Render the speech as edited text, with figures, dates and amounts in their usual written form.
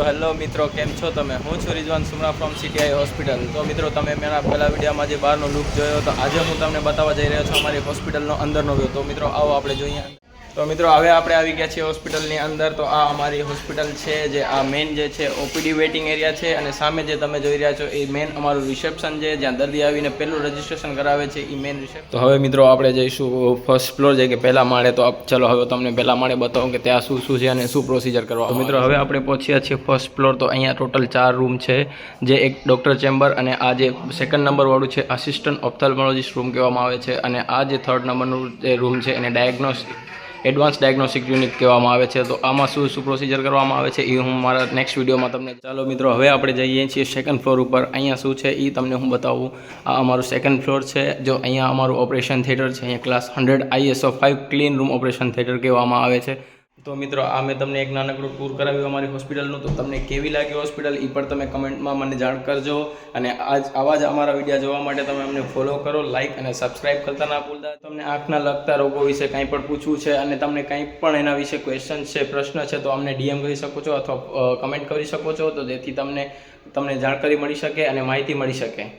Hello મિત્રો, કેમ છો તમે? હું છું રિઝવાન સુમરા ફ્રોમ સીટીઆઈ હોસ્પિટલ. તો મિત્રો, તમે મેરા પહેલા વિડીયોમાં જે બહારનો લુક જોયો તો આજે હું તમને બતાવવા જઈ રહ્યો છું અમારી હોસ્પિટલનો અંદરનો વ્યૂ. તો મિત્રો આવો આપણે જોઈએ. તો મિત્રો હવે આપણે આવી ગયા છીએ હોસ્પિટલની અંદર. તો આ અમારી હોસ્પિટલ છે, જે આ મેઇન જે છે ઓપીડી વેઇટિંગ એરિયા છે, અને સામે જે તમે જોઈ રહ્યા છો એ મેઇન અમારું રિસેપ્શન છે, જ્યાં દર્દી આવીને પહેલું રજીસ્ટ્રેશન કરાવે છે એ મેઇન રિસેપ્શન. તો હવે મિત્રો આપણે જઈશું ફર્સ્ટ ફ્લોર જે કે પહેલા માળે. તો ચલો હવે તમને પહેલા માળે બતાવું કે ત્યાં શું શું છે અને શું પ્રોસિજર કરવા. તો મિત્રો હવે આપણે પહોંચ્યા છીએ ફર્સ્ટ ફ્લોર. તો અહીંયા ટોટલ 4 રૂમ છે, જે એક ડૉક્ટર ચેમ્બર અને આ જે સેકન્ડ નંબરવાળું છે આસિસ્ટન્ટ ઓપ્થેલ્મોલોજીસ્ટ રૂમ કહેવામાં આવે છે, અને આ જે થર્ડ નંબરનું જે રૂમ છે એને એડવાન્સ ડાયગ્નોસ્ટિક યુનિટ કહેવામાં આવે છે. તો આમાં શું શું પ્રોસિજર કરવામાં આવે છે એ હું મારા નેક્સ્ટ વિડીયોમાં તમને. ચાલો મિત્રો હવે આપણે જઈએ છીએ સેકન્ડ ફ્લોર ઉપર. અહીંયા શું છે એ તમને હું બતાવું. આ અમારું સેકન્ડ ફ્લોર છે. જો અહીંયા અમારું ઓપરેશન થિયેટર છે. અહીંયા class 100 ISO 5 clean room operation theatre કહેવામાં આવે છે. તો મિત્રો આ મેં તમને એક નાનકડું ટૂર કરાવ્યું અમારી હોસ્પિટલનું. તો તમને કેવી લાગી હોસ્પિટલ એ પણ તમે કમેન્ટમાં મને જાણ કરજો. અને આવા જ અમારા વિડીયો જોવા માટે તમે અમને ફોલો કરો, લાઇક અને સબસ્ક્રાઇબ કરતા ના ભૂલતા. તમને આંખના લગતા રોગો વિશે કંઈ પણ પૂછવું છે અને તમને કંઈ પણ એના વિશે ક્વેશ્ચન છે, પ્રશ્ન છે, તો અમને DM કરી શકો છો અથવા કમેન્ટ કરી શકો છો, તો જેથી તમને જાણકારી મળી શકે અને માહિતી મળી શકે.